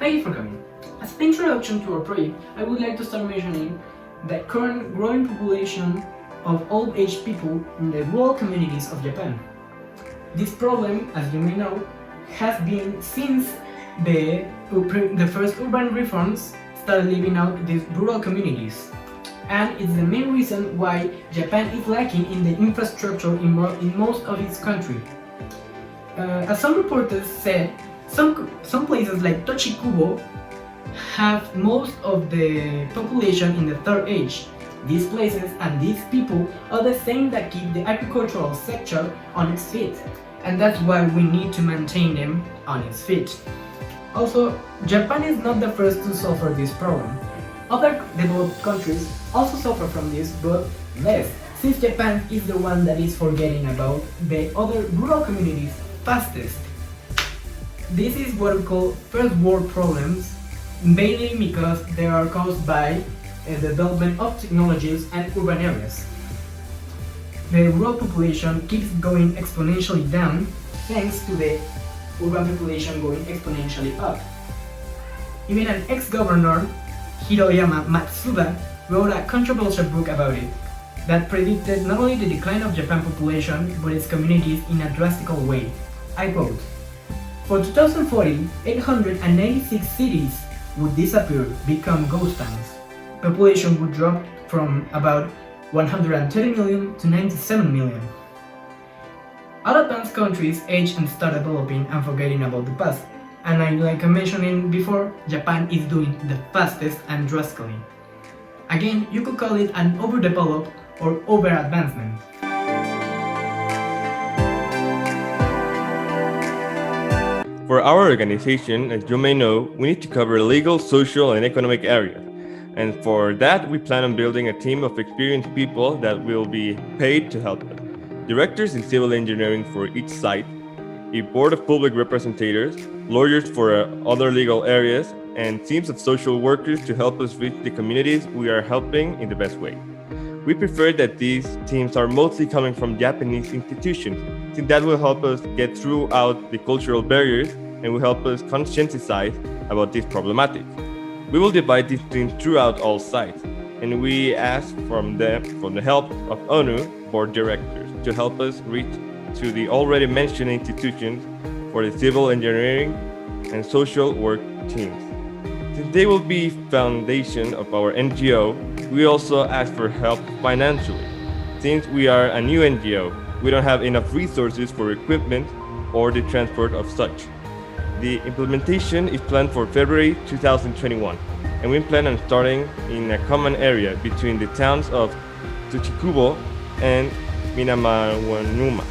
Thank you for coming. As an introduction to our project, I would like to start mentioning the current growing population of old age people in the rural communities of Japan. This problem, as you may know, has been since the first urban reforms started living out these rural communities. And it's the main reason why Japan is lacking in the infrastructure in most of its country. As some reporters said, some places like Tochikubo have most of the population in the third age. These places and these people are the same that keep the agricultural sector on its feet, and that's why we need to maintain them on its feet. Also, Japan is not the first to suffer this problem. Other developed countries also suffer from this, but less, since Japan is the one that is forgetting about the other rural communities fastest. This is what we call first world problems, mainly because they are caused by the development of technologies and urban areas. The rural population keeps going exponentially down thanks to the urban population going exponentially up. Even an ex-governor, Hiroyama Matsuda, wrote a controversial book about it that predicted not only the decline of Japan population but its communities in a drastic way. I quote, "For 2040, 896 cities would disappear, become ghost towns. Population would drop from about 130 million to 97 million. All advanced countries age and start developing and forgetting about the past. And like I mentioned before, Japan is doing the fastest and drastically. Again, you could call it an overdeveloped or over-advancement. For our organization, as you may know, we need to cover legal, social, and economic areas. And for that, we plan on building a team of experienced people that will be paid to help us. Directors in civil engineering for each site, a board of public representatives, lawyers for other legal areas, and teams of social workers to help us reach the communities we are helping in the best way. We prefer that these teams are mostly coming from Japanese institutions, since that will help us get throughout the cultural barriers and will help us conscientize about this problematic. We will divide these teams throughout all sites, and we ask from the help of ONU board directors to help us reach to the already mentioned institutions for the civil engineering and social work teams. Since they will be foundation of our NGO, we also ask for help financially. Since we are a new NGO, we don't have enough resources for equipment or the transport of such. The implementation is planned for February 2021, and we plan on starting in a common area between the towns of Tsuchikubo and Minamawanuma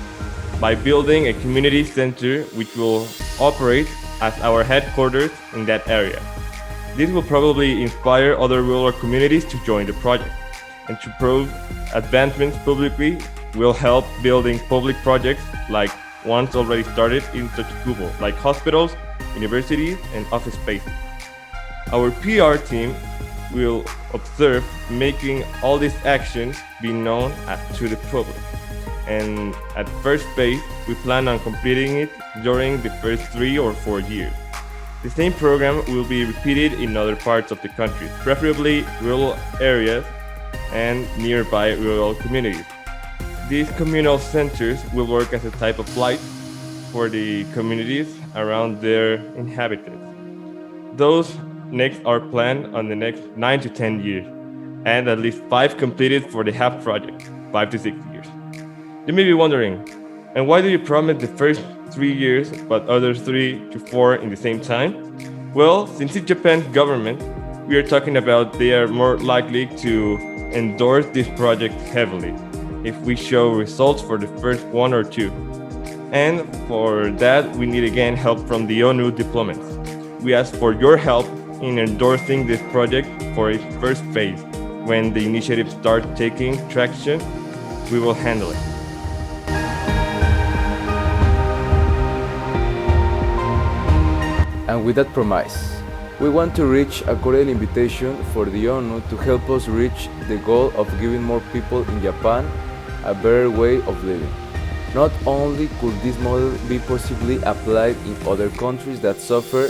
by building a community center which will operate as our headquarters in that area. This will probably inspire other rural communities to join the project, and to prove advancements publicly will help building public projects like ones already started in Tochikubo, like hospitals, universities, and office spaces. Our PR team will observe making all these actions be known to the public. And at first phase, we plan on completing it during the first 3 or 4 years. The same program will be repeated in other parts of the country, preferably rural areas and nearby rural communities. These communal centers will work as a type of light for the communities around their inhabitants. Those next are planned on the next 9 to 10 years, and at least 5 completed for the half project, 5 to 6 years. You may be wondering, and why do you promise the first 3 years but other 3 to 4 in the same time? Well, since it's Japan's government, we are talking about they are more likely to endorse this project heavily if we show results for the first 1 or 2. And for that, we need again help from the ONU diplomats. We ask for your help in endorsing this project for its first phase. When the initiative starts taking traction, we will handle it. And with that promise, we want to reach a cordial invitation for the ONU to help us reach the goal of giving more people in Japan a better way of living. Not only could this model be possibly applied in other countries that suffer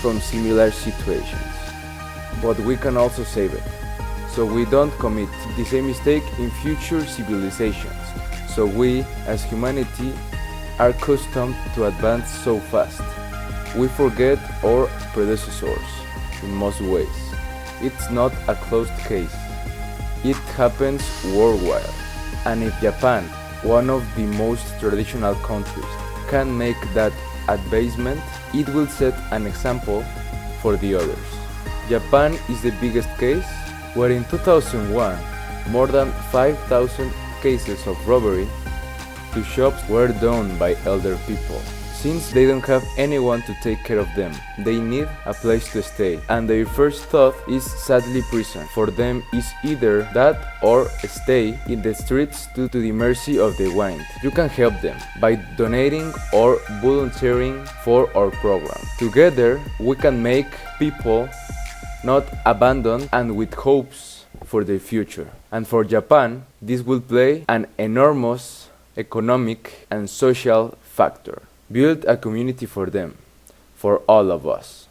from similar situations. But we can also save it, so we don't commit the same mistake in future civilizations. So we, as humanity, are accustomed to advance so fast. We forget our predecessors in most ways. It's not a closed case. It happens worldwide. And if Japan, one of the most traditional countries, can make that advancement, it will set an example for the others. Japan is the biggest case, where in 2001, more than 5,000 cases of robbery to shops were done by elder people. Since they don't have anyone to take care of them, they need a place to stay, and their first thought is sadly prison. For them is either that or stay in the streets to the mercy of the wind. You can help them by donating or volunteering for our program. Together we can make people not abandoned and with hopes for the future. And for Japan, this will play an enormous economic and social factor. Build a community for them, for all of us.